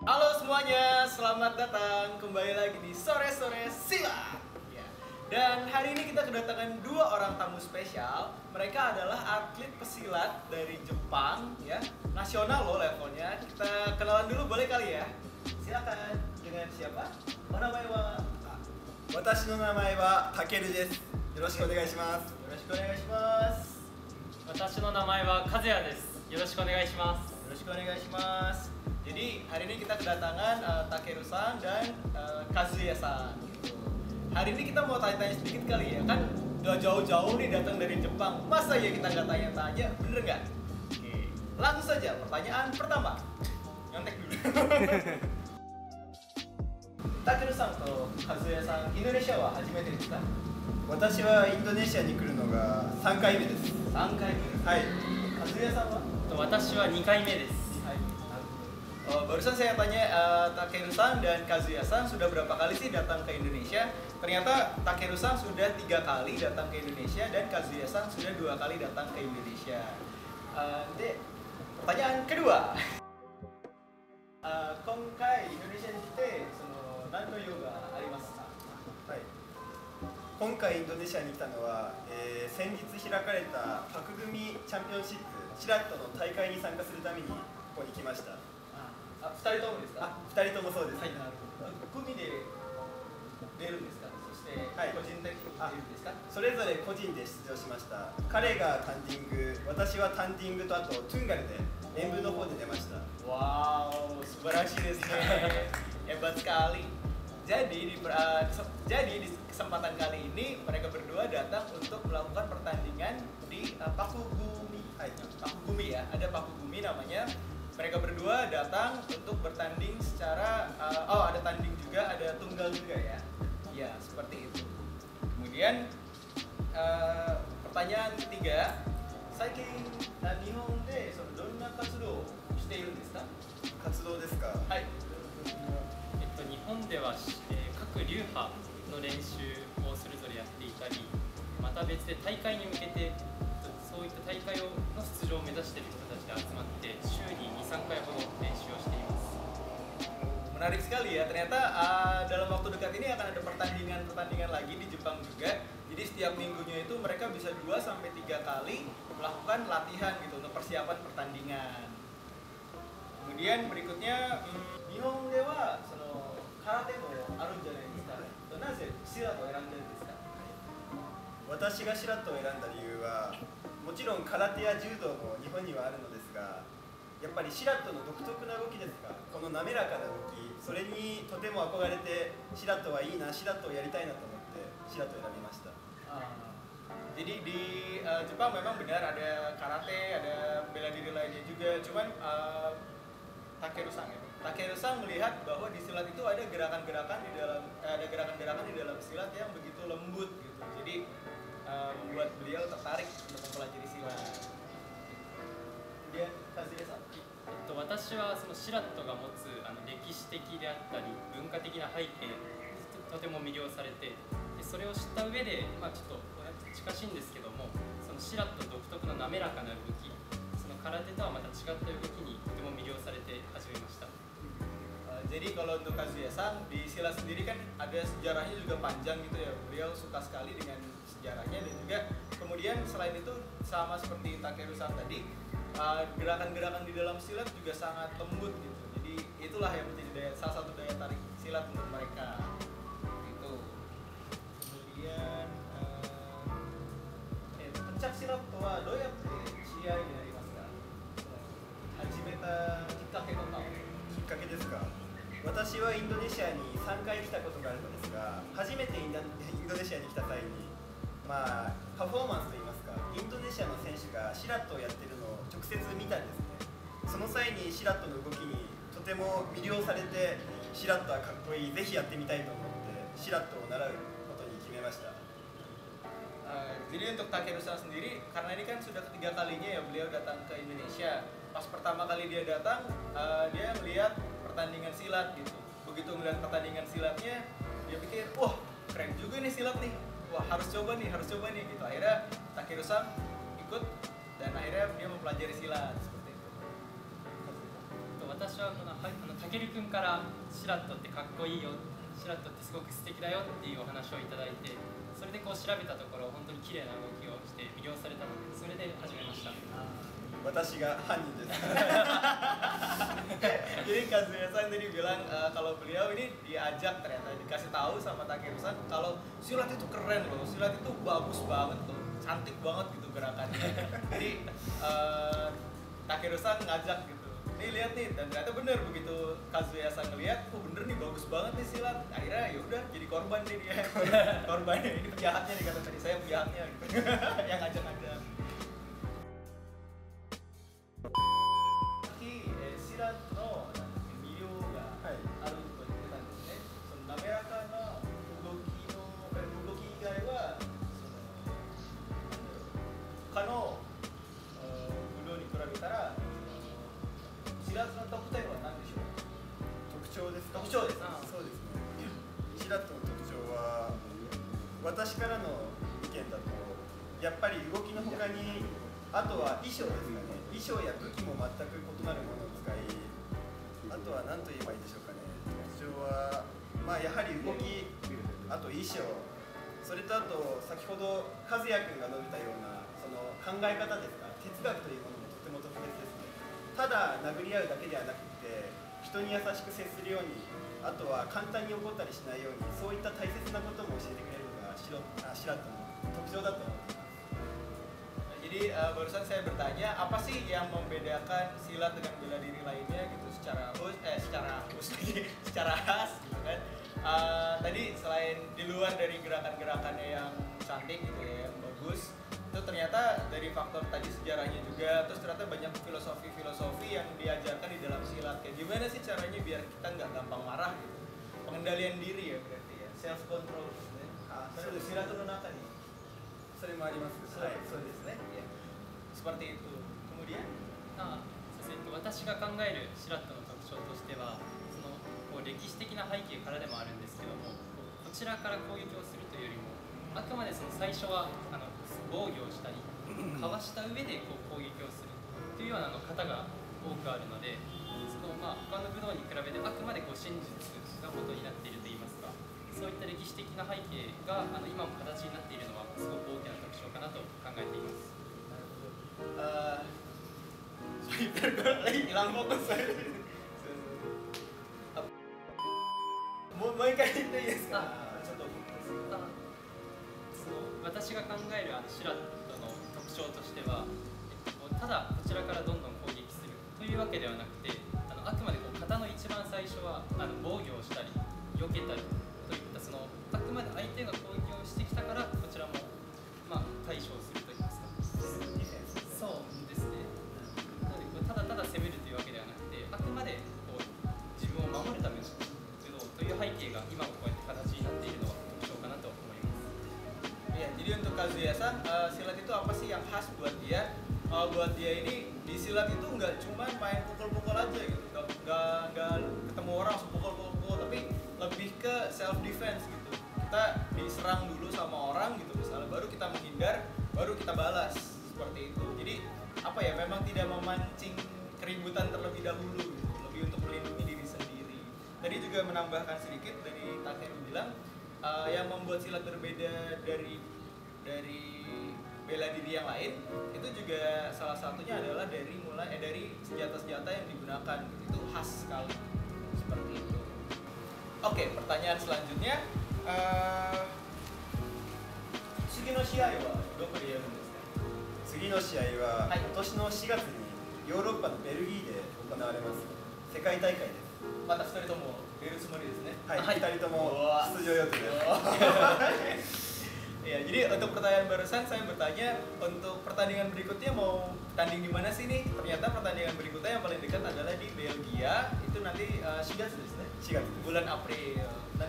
Halo semuanya, selamat datang kembali lagi di Sore-Sore Silat. Ya. Dan hari ini kita kedatangan dua orang tamu spesial. Mereka adalah atlet pesilat dari Jepang, ya, nasional loh levelnya. Kita kenalan dulu boleh kali ya? Silakan. Dengan siapa? Oh namanya wa? 私の名前はたけるです。よろしくお願いします。よろしくお願いします。私の名前は和也です。よろしくお願いします。よろしくお願いします。Jadi hari ini kita kedatangan Takeru-san dan Kazuya-san. Gitu. Hari ini kita mau tanya-tanya sedikit kali ya, kan udah jauh-jauh nih datang dari Jepang. Masa ya kita nggak tanya-tanya, bener nggak? Oke, langsung saja pertanyaan pertama. Nyontek dulu. Takeru-san と Kazuya-san、インドネシアは初めてですか？私はインドネシアに来るのが3回目です。3回目です。はい。Kazuya-san は？私は2回目です。Barusan saya tanya Takeru-san dan Kazuya-san sudah berapa kali sih datang ke Indonesia? Ternyata Takeru-san sudah 3 kali datang ke Indonesia dan Kazuya-san sudah 2 kali datang ke Indonesia. Pertanyaan kedua. Konkai Indonesiaに来て何の用がありますか？はい。今回インドネシアに来たのは、先日開かれたパク組チャンピオンシップシラットの大会に参加するためにここに来ました。2人ともですか？2人ともそうです。はい、なるほど。組で出るんですか？そして、個人的に出るんですか？それぞれ個人で出場しました。彼がタンディング、私はタンディングとあとトゥンガルで演舞の方で出ました。Wow, subarashi desu ne. Hebat sekali. Jadi di kesempatan kali ini mereka berdua datang untuk melakukan pertandingan di Pakugumi. Pakugumi ya, ada Pakugumi namanya. Mereka berdua datang untuk bertanding secara ada tanding juga, ada tunggal juga ya. Ya, seperti itu. Kemudian pertanyaan ketiga, Saikin Nihon de donna katsudo shite iru desu ka? 活動ですか？はい。日本では、各流派の練習をそれぞれやっていたり、また別で大会に向けてそういった大会の出場を目指している人たちで集まって週に 2-3 回ほど練習をしています。Menarik sekali ya, ternyata dalam waktu dekat ini akan ada pertandingan lagi di Jepang juga. Jadi setiap minggunya itu mereka bisa 2-3 kali melakukan latihan gitu untuk persiapan pertandingan. Kemudian berikutnya, Nihon de wa karate mo aru janai desu ka? Naze silatを選んでるんですか？私がシラットを選んだ理由はもちろん空手や柔道も日本にはあるのですが、やっぱりシラットの独特な動きですか、この滑らかな動き、それにとても憧れてシラットはいいな、シラットをやりたいなと思ってシラットを選びました。Jadi di Jepang memang benar ada karate, ada bela diri lainnya juga. Cuman Takeru-san melihat bahwa di silat itu ada gerakan-gerakan di dalam silat yang begitu lembut gitu. Jadi membuat beliau tertarik untuk mempelajari silat. Kemudian Kazuya-san. 私はそのシラットが持つ歴史的であったり文化的な背景とても魅了されて、それを知った上で、ちょっと近しいんですけども、そのシラット独特の滑らかな動き、その空手とはまた違った動きにとても魅了されて始めました。Jadi kalau untuk Kazuya-san di silat sendiri kan ada sejarahnya juga panjang gitu ya. Beliau suka sekali dengan sejarahnya dan juga kemudian selain itu sama seperti Takeru-san tadi, gerakan-gerakan di dalam silat juga sangat lembut gitu. Jadi itulah yang menjadi salah satu daya tarik silat untuk mereka. Gitu. Kemudian pencak silat to waどうやって試合になりますか？始めたきっかけとか。きっかけですか？私はインドネシアに3回来たことがあるのですが、初めてインドネシアに来た際に、パフォーマンスといいますか、インドネシアの選手がシラットをやっているのを直接見たんですね。その際にシラットの動きにとても魅了されて、シラットはかっこいい、ぜひやってみたいと思ってシラットを習うことに決めました。Jadi untuk Takeru-san sendiri, karena ini kan sudah ketiga kalinya ya beliau datang ke Indonesia. Pas pertama kali dia datang, dia melihat pertandingan silat gitu. Begitu melihat pertandingan silatnya, dia pikir, wah keren juga nih silat nih. Wah harus coba nih gitu. Akhirnya Takeru-san ikut dan akhirnya dia mempelajari silat seperti itu. 私はこのたけるくんからシラットってかっこいいよ、シラットってすごく素敵だよっていうお話をいただいて、それでこう調べたところ本当に綺麗な動きをして魅了されたので、それで始めました。私が犯人です。Jadi Kazuya-san tadi bilang kalau beliau ini diajak, ternyata dikasih tahu sama Takeru-san kalau silat itu keren loh, silat itu bagus banget loh, cantik banget gitu gerakannya. Jadi Takeru-san ngajak gitu, nih lihat nih, dan ternyata bener begitu Kazuya-san ngeliat, oh bener nih bagus banget nih silat. Akhirnya ya udah jadi korban nih dia, korbannya ini penjahatnya nih kata tadi, saya penjahatnya gitu. Yang ngajak-ngajak. シラットの魅了があると言ってたんですね。その滑らかな動き以外は他の武道に比べたらシラットの特点は何でしょうか。特徴ですか。特徴です。そうですね。シラットの特徴は私からの意見だとやっぱり動きの他にあとは衣装ですかね。衣装や武器も全く異なるものを使い、あとは何と言えばいいでしょうかね。特徴は、やはり動き、あと衣装、それとあと先ほど和也君が述べたようなその考え方ですか、哲学というものもとても特別ですね。ただ殴り合うだけではなくて人に優しく接するように、あとは簡単に怒ったりしないように、そういった大切なことも教えてくれるのがシラットの特徴だと思っています。Jadi barusan saya bertanya apa sih yang membedakan silat dengan bela diri lainnya gitu secara khas gitu kan. Tadi selain di luar dari gerakan-gerakannya yang cantik gitu ya, yang bagus, itu ternyata dari faktor tadi sejarahnya juga, terus ternyata banyak filosofi yang diajarkan di dalam silat. Kayak gimana sih caranya biar kita nggak gampang marah gitu. Pengendalian diri ya berarti ya, self control gitu ya. Silat itu naka nih. それもあります。はい、そうですね。Seperti itu. Kemudian, 私が考えるシラットの特徴としては、そのこう歴史的な背景からでもあるんですけども、こちらから攻撃をするというよりも、あくまでその最初は防御をしたり、かわした上でこう攻撃をするというような型が多くあるので、その他の武道に比べてあくまでこう真実が元になっているといいますか。そういった歴史的な背景が今も形になっているのはすごく大きな特徴かなと考えています。hilang fokus saya. Mau一回言っていいですか。ちょっと私が考えるシラットの特徴としては、ただこちらからどんどん攻撃するというわけではなくて、あくまでこう型の一番最初は防御をしたり避けたりといったそのあくまで相手が攻撃をしてきたからこちらも対処をするといいますか。そうですね。なのでこうただただ攻めるというわけではなくて、あくまでこう自分を守るための武道という背景が今もこうやって形になっているのは特徴かなと思います。Ya, jadi untuk Kazuya-san, silat itu apa sih yang khas buat dia? Buat dia ini di silat itu nggak cuma main pukul-pukul aja gitu, nggak ketemu orang langsung pukul-pukul, tapi lebih ke self defense gitu. Kita diserang dulu sama orang gitu misalnya, baru kita menghindar, baru kita balas seperti itu. Jadi apa ya, memang tidak memancing keributan terlebih dahulu gitu, lebih untuk melindungi diri sendiri. Tadi juga menambahkan sedikit dari Takeru bilang yang membuat silat berbeda dari bela diri yang lain itu juga salah satunya adalah dari senjata-senjata yang digunakan gitu. Itu khas sekali seperti itu. Oke, pertanyaan selanjutnya,次の試合はどこでやるんですか？次の試合は今年の4月にヨーロッパのベルギーで行われます世界大会です。また2人とも出るつもりですね。はい、2人とも出場予定です。Ya, jadi untuk pertanyaan barusan saya bertanya untuk pertandingan berikutnya mau tanding di mana sih nih? Ternyata pertandingan berikutnya yang paling dekat adalah di Belgia. Itu nanti 4月ですね。4月。bulan April. 4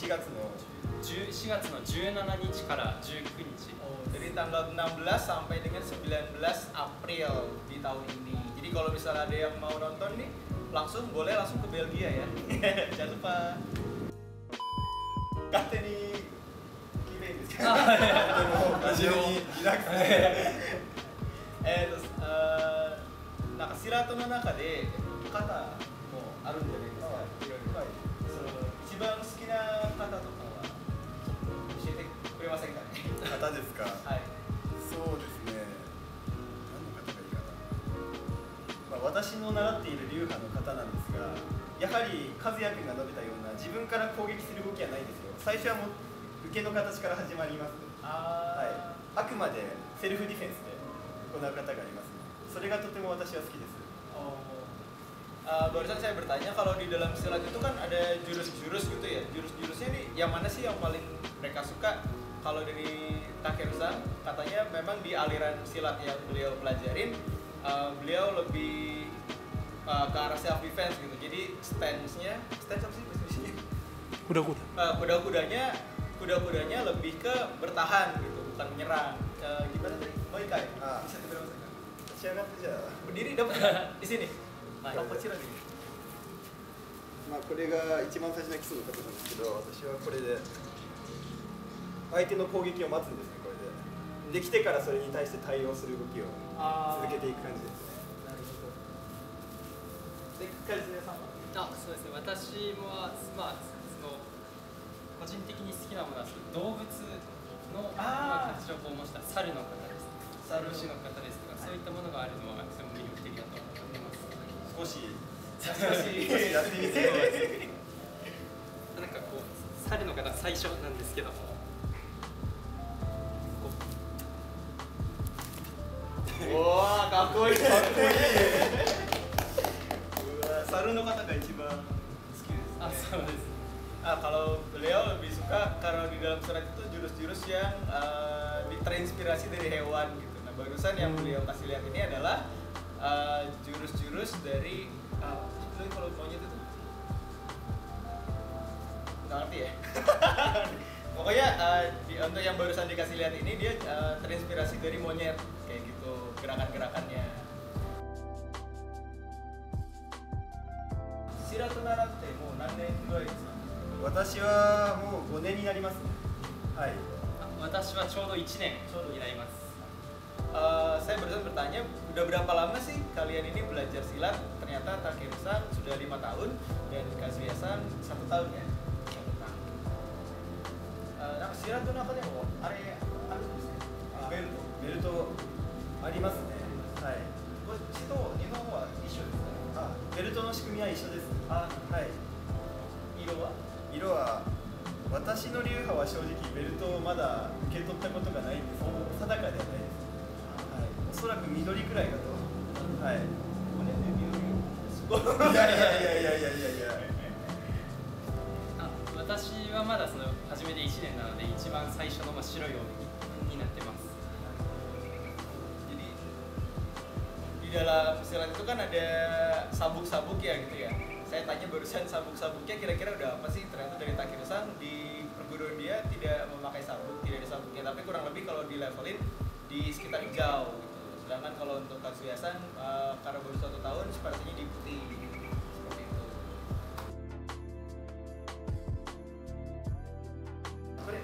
月の17日から19日。Dari tanggal 16 sampai dengan 19 April di tahun ini. Jadi kalau misalnya ada yang mau nonton nih, boleh langsung ke Belgia ya. Jangan lupa. Katanya terus silatの中で方もあるんじゃないですか。いろいろ。はい。その一番好きな方とかは教えてくれませんかね。方ですか。はい。そうですね。何の方がいいかな。まあ私の習っている流派の方なんですが、やはり和也君が述べたような自分から攻撃する動きはないんですよ。最初はもう受けの形から始まります。はい。あくまでセルフディフェンスで行う方がありますね。それがとても私は好きです。Oh. Barusan saya bertanya kalau di dalam silat itu kan ada jurus-jurus gitu ya. Jurus-jurusnya nih yang mana sih yang paling mereka suka? Kalau dari Takeru-san katanya memang di aliran silat yang beliau pelajarin beliau lebih ke arah self defense gitu. Jadi stance apa sih bahasa Indonesia? Kuda-kuda. Kuda-kudanya lebih ke bertahan gitu, bukan menyerang. Gimana tadi? Moikai. Bisa dibilang masakan. 仕上がってじゃあ、 Berdiri dapat nggak? Di sini. Hai. Kalau kecil lagi. まあこれが一番最初の基礎の方なんですけど、私はこれで相手の攻撃を待つんですね。これでできてからそれに対して対応する動きを続けていく感じですね。なるほど。で、カリスネさんは？そうですね、私もまあその個人的に好きなものは動物の形を模した猿の方です。猿牛の方ですとか、そういったものがあるのはとても魅力的だと思ってます。少し少しやってみて。なんかこう猿の方最初なんですけども、おー、かっこいい。かっこいい。Saru no kata ga ichiban suki desu. そうです。 Kalau beliau lebih suka kalau di dalam surat itu jurus-jurus yang terinspirasi dari hewan gitu. Nah, barusan yang beliau kasih lihat ini adalah jurus-jurus dari kalau monyet itu nggak ngerti ya. Pokoknya untuk yang barusan dikasih lihat ini dia terinspirasi dari monyet kayak gitu gerakan-gerakannya. Shirato naratteもう何年ぐらいですか？私はもう5年になりますね。はい。私はちょうど1年になります。 Saya barusan bertanya, udah berapa lama sih kalian ini belajar silat? Ternyata Takeru-san sudah 5 tahun dan Kazuya-san 1 tahun ya? なんかシラトの中でもあれあるんですね。ベルトありますね。はい。こっちと日本は一緒ですか？ベルトの仕組みは一緒です。はい。色は？色は私の流派は正直ベルトをまだ受け取ったことがないんですけど、定かではないです。はい。おそらく緑くらいかと。はい。いやいやいやいやいやいやいや。私はまだその初めて1年なので一番最初の白い帯になってます。 Jadi di dalam silat itu kan ada sabuk-sabuk ya gitu ya. Saya tanya barusan sabuk-sabuknya kira-kira udah apa sih? Ternyata dari Takeru-san di perguruan dia tidak memakai sabuk, tidak ada sabuknya, tapi kurang lebih kalau di levelin di sekitar hijau gitu. Sedangkan kalau untuk Kazuya-san karena baru 1 tahun sepertinya di putih seperti itu. これ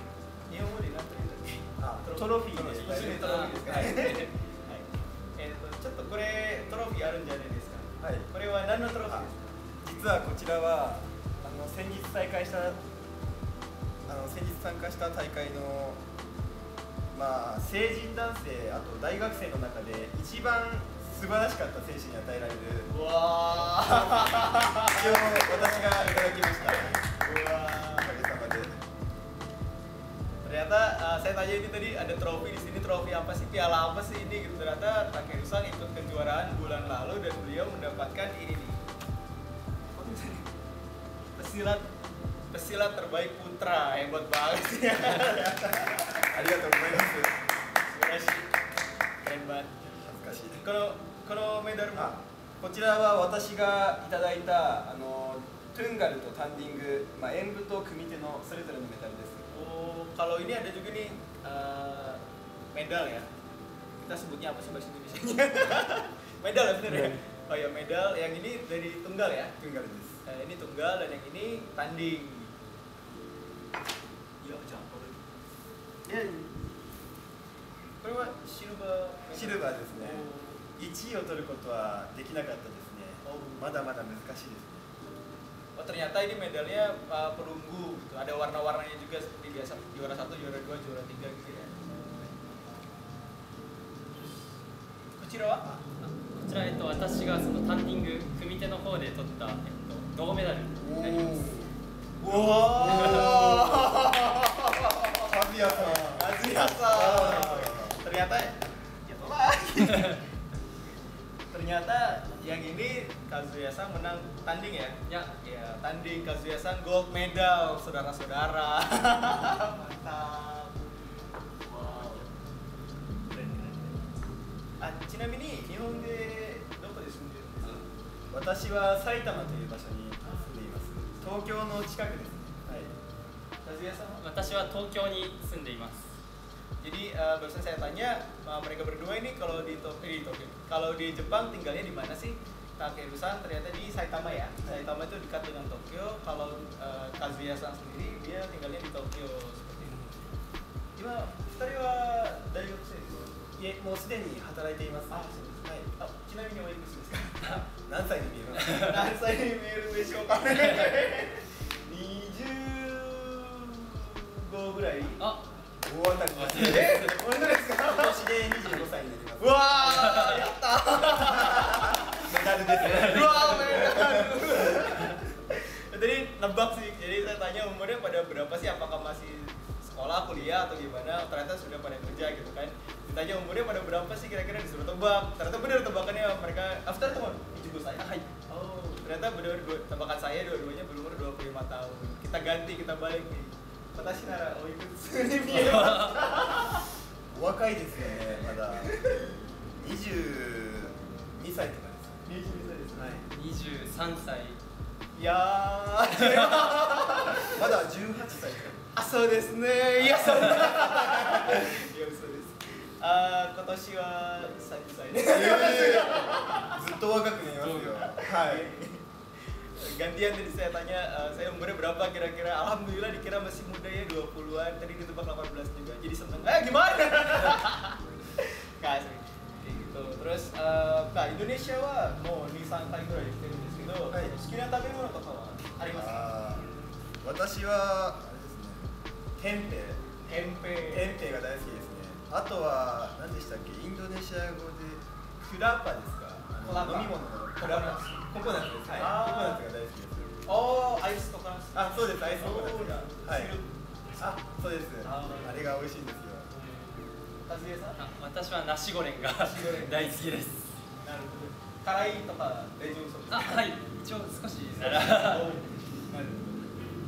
日本語で何と言うんだっけ？トロフィーです。一緒にトロフィーですか？はい。ちょっとこれトロフィーあるんじゃないですか？はい。これは何のトロフィーですか？ 実はこちらは先日参加した大会のまあ成人男性あと大学生の中で一番素晴らしかった選手に与えられる。うわー。一応私がいただきました。うわー。 おかげさまで。 Ternyata saya tanya ini tadi ada trofi di sini, trofi apa sih, piala apa sih ini gitu. Ternyata Takeru-san ikut kejuaraan bulan lalu dan beliau mendapatkan ini nih. Pesilat terbaik putra, hebat banget sih. ありがとうございます。素晴らしい。keren banget. 恥ずかしい。このメダルもこちらは私がいただいたトゥンガルとタンディング、演舞と組手のそれぞれのメダルです。 Oh, kalau ini ada juga nih medal ya. Kita sebutnya apa sih bahasa Indonesia-nya? Medal ya bener ya? Oh ya medal, yang ini dari tunggal ya? Tunggalです。 ini tunggal dan yang ini tanding. Iya, campur. Ini silver シルバーですね。1位を取ることはできなかったですね。まだまだ難しいですね。 Oh ternyata ini medalnya perunggu gitu. Ada warna-warnanya juga seperti biasa juara 1, juara 2, juara 3 gitu ya. Kochira wa? こちら、私がそのタンディング組手の方で取った、銅メダルになります。Kazuyaさん。Kazuyaさん。Ternyata jatuh lagi. Ternyata yang ini Kazuya-san menang tanding ya? Ya, tanding Kazuya-san gold medal, saudara-saudara. Mantap. Wow. Keren, keren. Chinamini, Nihon de doko de sundeるんですか？私は埼玉という場所に住んでいます。東京の近くですね。はい。Kazuya-san? 私は東京に住んでいます。 Jadi barusan saya tanya mereka berdua ini kalau di Tokyo, kalau di Jepang tinggalnya di mana sih? Takeru-san ternyata di Saitama ya. Saitama itu dekat dengan Tokyo. Kalau Kazuya-san sendiri dia tinggalnya di Tokyo seperti itu. Gimana? Futari wa daigokusei desu ka? いえ、もうすでに働いています。あ、そうです。はい。ちなみにおいくつですか？何歳に見えますか？何歳に見えるでしょうかね。25ぐらい？大当たりです。本当ですか？今年で25歳になります。うわー、やったー。メダルですね。 Wah, medal. Tadi nebak sih, jadi saya tanya umurnya pada berapa sih, apakah masih sekolah, kuliah atau gimana? Ternyata sudah pada kerja gitu kan. Ditanya umurnya pada berapa sih kira-kira, disuruh tebak. Ternyata benar tebakannya mereka. After teman, ibu saya. Oh, ternyata benar tebakan saya dua-duanya berumur 25 tahun. Kita ganti, kita balik nih. Watashi nara oikutsu ni miemasu ka? お若いですよね。まだ22歳とかです。22歳です。はい。23歳。いやー。まだ18歳とか。あ、そうですね。いや、そんな。いや、嘘です。今年は30歳です。ずっと若く見えますよ。はい。 Gantian tadi saya tanya, saya umurnya berapa kira-kira. Alhamdulillah dikira masih muda ya, 20-an. Tadi ditebak 18 juga. Jadi seneng. Gimana? Kasih. Kayak gitu. Terus, nah Indonesia wa mau 2-3 回ぐらい来てるんですけど、好きな食べ物とかはありますか？私はあれですね。テンペイが大好きですね。あとは何でしたっけ？インドネシア語でクラパですか？飲み物のココナッツ。ココナッツです。はい。ココナッツが大好きです。おー、アイスとか。あ、そうです。アイスココナッツが。はい。あ、そうです。あれが美味しいんですよ。カズエさん？私はナシゴレンが大好きです。なるほど。辛いとか大丈夫そうですか？はい。一応少しなら。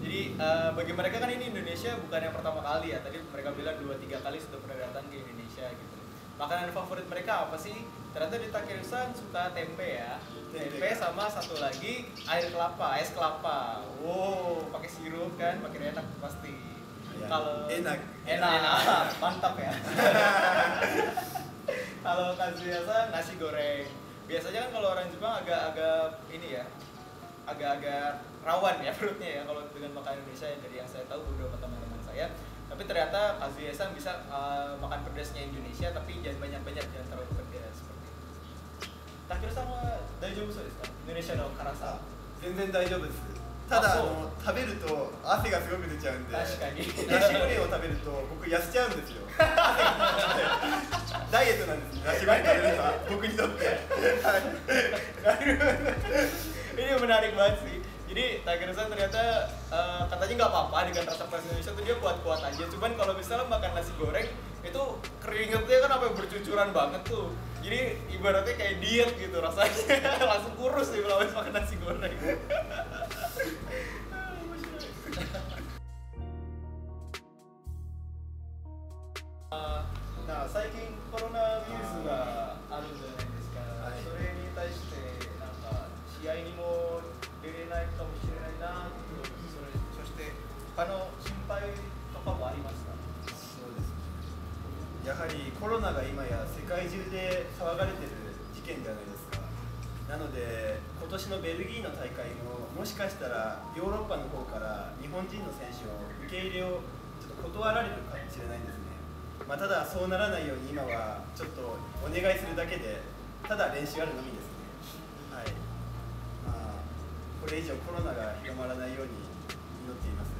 Jadi bagi mereka kan ini Indonesia bukan yang pertama kali ya. Tadi mereka bilang 2-3 kali sudah pernah datang ke Indonesia gitu. Makanan favorit mereka apa sih? Ternyata di Takeru-san suka tempe ya. Tempe sama satu lagi air kelapa, es kelapa. Wow, pakai sirup kan, makin enak pasti. Kalau enak, mantap ya. Kalau Kazuya-san nasi goreng. Biasanya kan kalau orang Jepang agak-agak ini ya, agak-agak rawan ya perutnya ya kalau dengan makanan Indonesia ya, dari yang saya tahu beberapa teman-teman saya. Tapi ternyata Kazuya-san bisa makan pedasnya Indonesia tapi jangan banyak-banyak, jangan terlalu pedas seperti itu. Takeru-san wa daijoubuそうですか? Indonesiaの辛さ。全然大丈夫です。ただ食べると汗がすごく出ちゃうんで。確かに。ナシゴレンを食べると僕痩せちゃうんですよ。ダイエットなんです。ナシゴレン食べるのは僕にとって。Ini menarik banget sih. Jadi Takeru-san ternyata katanya nggak apa-apa dengan rasa pedas Indonesia tuh dia kuat-kuat aja. Cuman kalau misalnya makan nasi goreng itu keringetnya kan apa bercucuran banget tuh. Jadi ibaratnya kayak diet gitu rasanya. Langsung kurus sih kalau habis makan nasi goreng. Nah, 最近コロナウイルスがあるんじゃないですか。それに対してなんか試合にも出れないかもしれないなと、そして他の心配とかもありますか？そうですね。やはりコロナが今や世界中で騒がれてる事件じゃないですか。なので今年のベルギーの大会ももしかしたらヨーロッパの方から日本人の選手を受け入れをちょっと断られるかもしれないんですね。ただそうならないように今はちょっとお願いするだけでただ練習あるのみですね。はい。これ以上コロナが広まらないように祈っています。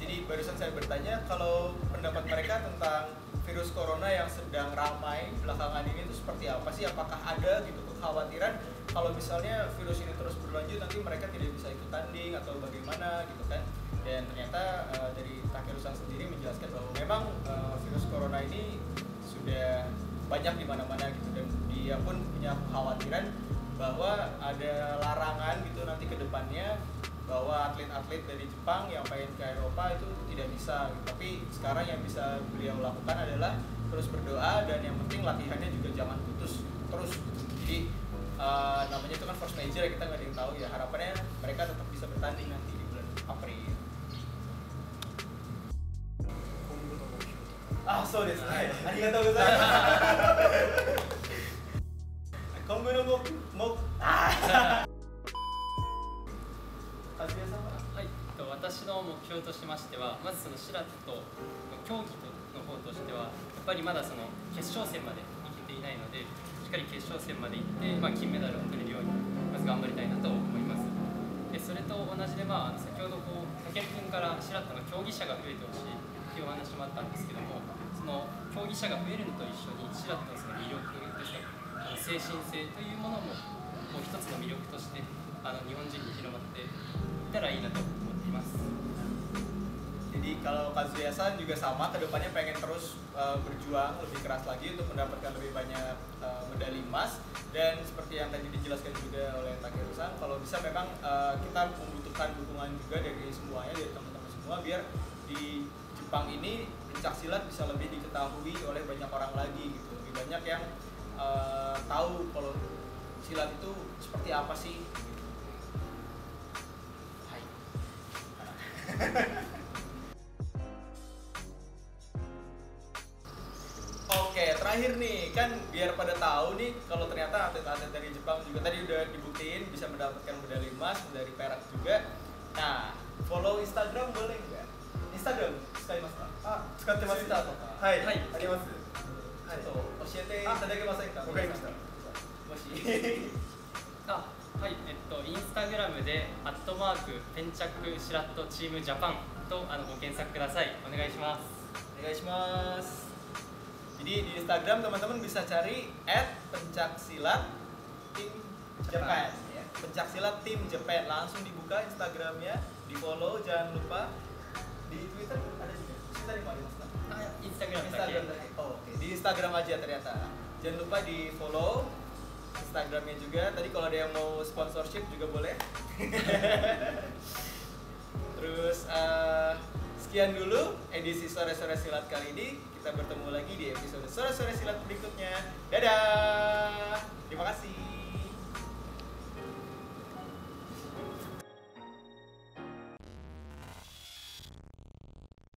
Jadi barusan saya bertanya kalau pendapat mereka tentang virus corona yang sedang ramai belakangan ini itu seperti apa sih? Apakah ada gitu kekhawatiran kalau misalnya virus ini terus berlanjut nanti mereka tidak bisa ikut tanding atau bagaimana gitu kan? Dan ternyata dari Takeru-san sendiri menjelaskan bahwa memang virus corona ini sudah banyak di mana-mana gitu, dan dia pun punya kekhawatiran bahwa ada larangan gitu nanti ke depannya bahwa atlet-atlet dari Jepang yang pengen ke Eropa itu tidak bisa gitu. Tapi sekarang yang bisa beliau lakukan adalah terus berdoa, dan yang penting latihannya juga jangan putus terus. Jadi namanya itu kan force major, kita nggak ada yang tahu ya, harapannya mereka tetap bisa bertanding nanti di bulan April. 今後の目標とか。あ、そうですね。ありがとうございます。今後の和也さんは？はい、私の目標としましては、まずそのシラットの競技の方としては、やっぱりまだその決勝戦まで行けていないので、しっかり決勝戦まで行って、金メダルを取れるようにまず頑張りたいなと思います。でそれと同じで、先ほどたける君からシラットの競技者が増えてほしいというお話もあったんですけども、その競技者が増えるのと一緒にシラットのその魅力ですね、精神性というものももう一つの魅力として日本人に広まっていったらいいなと思っています。 Jadi kalau Kazuya-san juga sama, kedepannya pengen terus berjuang lebih keras lagi untuk mendapatkan lebih banyak medali emas, dan seperti yang tadi dijelaskan juga oleh Takeru-san, kalau bisa memang kita membutuhkan dukungan juga dari semuanya, dari teman-teman semua, biar di Jepang ini pencak silat bisa lebih diketahui oleh banyak orang lagi gitu, lebih banyak yang tahu kalau silat itu seperti apa sih. Hai. Oke, terakhir nih, kan biar pada tahu nih kalau ternyata atlet-atlet dari Jepang juga tadi udah dibuktiin bisa mendapatkan medali emas, medali perak juga. Nah, follow Instagram boleh nggak? Instagram, sekali mas. あ、使ってます。 Twitter とか。はい、はいあります。はい。ちょっと教えていただけませんか？わかりました。もし。はい、インスタグラムで「ペンチャックシラットチームジャパン」とご検索ください。お願いします。 Onegaishimasu. Jadi di Instagram teman-teman bisa cari @pencaksilat tim Japan ya. Pencaksilat tim Japan, langsung dibuka Instagramnya, di follow, jangan lupa. Di Twitter ada juga. Twitter yang mana mas? インスタグラムだけ Instagram lagi. Oh, oke. Di Instagram aja ternyata. Jangan lupa di follow Instagramnya juga. Tadi kalau ada yang mau sponsorship juga boleh. Terus sekian dulu edisi Sore-Sore Silat kali ini. Kita bertemu lagi di episode Sore-Sore Silat berikutnya. Dadah. Terima kasih.